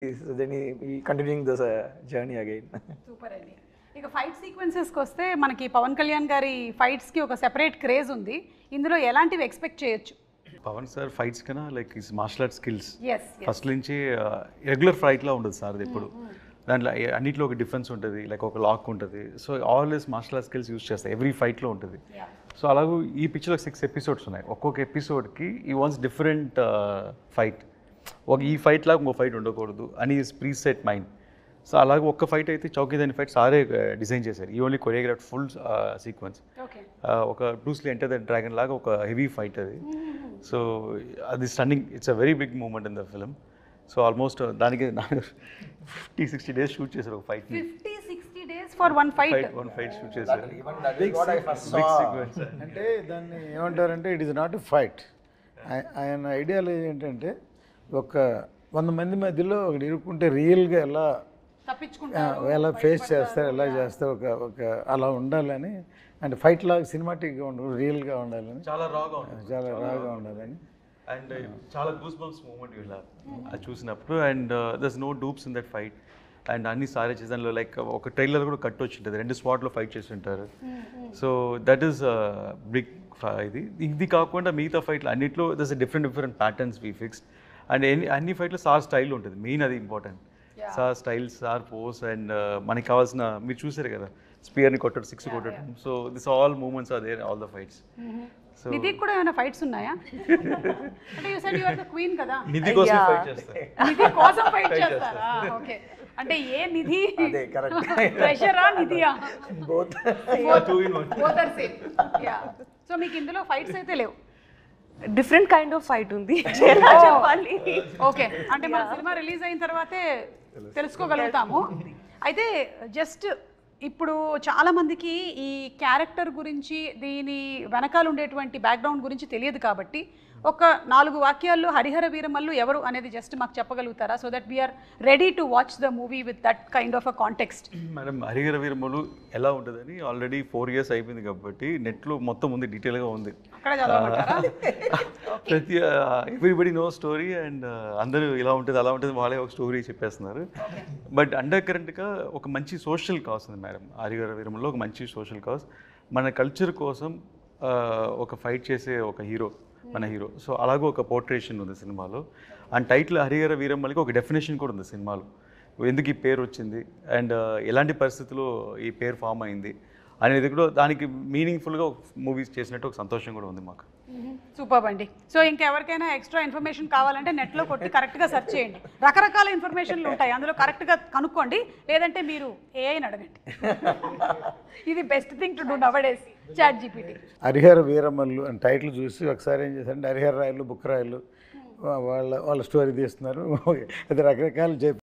then he continuing this journey again. Super అండి. ఇక fight సీక్వెన్సెస్కి వస్తే మనకి పవన్ కళ్యాణ్ గారి ఫైట్స్కి ఒక సెపరేట్ క్రేజ్ ఉంది. ఇందులో ఎలాంటివి ఎక్స్పెక్ట్ చేయొచ్చు? పవన్ సార్ ఫైట్స్ కన్నా like his martial art skills Yes, yes. First నుంచి రెగ్యులర్ ఫైట్లా ఉండదు సార్ అది ఎప్పుడు. దాంట్లో అన్నింటిలో ఒక డిఫరెన్స్ ఉంటుంది, లైక్ ఒక లాక్ ఉంటుంది. So all his martial art skills use చేస్తాయి ఎవ్రీ ఫైట్లో ఉంటుంది. సో అలాగే ఈ పిక్చర్లో 6 ఎపిసోడ్స్ ఉన్నాయి. ఒక్కొక్క ఎపిసోడ్కి ఈ వాన్స్ డిఫరెంట్ ఫైట్. ఒక ఈ ఫైట్ లాగా ఇంకో ఫైట్ ఉండకూడదు అని ప్రీ సెట్ మైండ్. సో అలాగే ఒక్క ఫైట్ అయితే చౌకీదాని ఫైట్ సారే డిజైన్ చేశారు. ఈ ఓన్లీ కొరియోగ్రాఫ్ ఫుల్ సీక్వెన్స్. ఒక బ్రూస్లీ ఎంటర్ ద డ్రాగన్ లాగా ఒక హెవీ ఫైట్ అది. సో అది stunning, it's a very big moment in the film. So almost దానికి 50-60 డేస్ షూట్ చేశారు ఒక ఫైట్. 50-60 days for one fight. One fight shoot చేశారు. అంటే దాన్ని ఏమంటారంటే it is not a fight. ఆయన ఐడియాలజీ ఏంటంటే ఒక 100 మంది మధ్యలో ఒకటి ఇరుక్కుంటే రియల్గా ఎలా ఎలా ఫేస్ చేస్తారు, ఎలా చేస్తారు, ఒక అలా ఉండాలని. అంటే ఫైట్ లాగా సినిమాటిక్గా ఉండదు, రియల్గా ఉండాలని, చాలా రాగా ఉండాలని. అండ్ చాలా గూస్ బంప్స్ మూమెంట్ వీళ్ళ అది చూసినప్పుడు. And there's no dupes in that fight. And అన్ని సారే చేసి దానిలో లైక్ ఒక ట్రైలర్ కూడా కట్ వచ్చి ఉంటుంది, 2 స్పాట్లో ఫైట్ చేసి ఉంటారు. So that is big. ఇది కాకుండా మిగతా ఫైట్లు అన్నింటిలో there's different patterns we fixed. And అన్ని ఫైట్లో సార్ స్టైల్ ఉంటుంది, మెయిన్ అది important. Sir style, sir pose. And మనకి కావాల్సిన మీరు చూసారు కదా, స్పియర్ని కొట్టడం, 6 కొట్టడం. So this all moments are there all the fights. So Nidhi కూడా ఏమైనా ఫైట్స్ ఉన్నాయా? అంటే you said you are the queen కదా, నిధి కోసం ఫైట్ చేస్తారు. నిధి కోసం ఫైట్ చేస్తారా? ఓకే. అంటే ఏ నిధి? అదే కరెక్ట్. ప్రెషరా నిధియా? Both. Both are same. Yeah. So మీకు ఇందులో ఫైట్స్ అయితే లేవు? డిఫరెంట్ కైండ్ ఆఫ్ ఫైట్ ఉంది చెప్పాలి. ఓకే, అంటే మన సినిమా రిలీజ్ అయిన తర్వాతే తెలుసుకోగలుగుతాము. అయితే జస్ట్ ఇప్పుడు చాలామందికి ఈ క్యారెక్టర్ గురించి, దీని వెనకాల ఉండేటువంటి బ్యాక్గ్రౌండ్ గురించి తెలియదు కాబట్టి ఒక 4 వాక్యాల్లో హరిహర వీరమల్లు ఎవరు అనేది జస్ట్ మాకు చెప్పగలుగుతారా? So that we're ready to watch the movie with that kind of a context. Madam, Harihara Veeramallu ఎలా ఉంటుందని ఆల్రెడీ 4 years అయిపోయింది కాబట్టి నెట్లో మొత్తం ఉంది, డీటెయిల్గా ఉంది. అక్కడ చదవమంటారా? ప్రతి ఎవ్రీబడి నో స్టోరీ. అండ్ అందరూ ఇలా ఉంటుంది అలా ఉంటుంది వాళ్ళే ఒక స్టోరీ చెప్పేస్తున్నారు. బట్ అండర్ కరెంట్గా ఒక మంచి సోషల్ కాజ్ ఉంది మేడం. హరిహర వీరమల్లో ఒక మంచి సోషల్ కాజ్, మన కల్చర్ కోసం ఒక ఫైట్ చేసే ఒక హీరో, మన హీరో. సో అలాగే ఒక పోర్ట్రేషన్ ఉంది సినిమాలో. అండ్ టైటిల్ హరిహర వీరమల్లికి ఒక డెఫినేషన్ కూడా ఉంది సినిమాలో, ఎందుకు ఈ పేరు వచ్చింది అండ్ ఎలాంటి పరిస్థితుల్లో ఈ పేరు ఫామ్ అయింది అనేది కూడా, దానికి మీనింగ్ఫుల్గా మూవీస్ చేసినట్టు ఒక సంతోషం కూడా ఉంది మాకు. సూపర్ అండి. సో ఇంకెవరికైనా ఎక్స్ట్రా ఇన్ఫర్మేషన్ కావాలంటే నెట్లో కొట్టి కరెక్ట్గా సెర్చ్ చేయండి. రకరకాల ఇన్ఫర్మేషన్లు ఉంటాయి, అందులో కరెక్ట్గా కనుక్కోండి. లేదంటే మీరు ఏఐని అడగండి. ఇది best thing to do nowadays, ChatGPT. Harihara Veeramallu అని టైటిల్ చూసి ఒకసారి ఏం చేశారంటే హరిహర రాయలు, బుక్ రాయలు వాళ్ళ స్టోరీ తీస్తున్నారు. అది రకరకాలు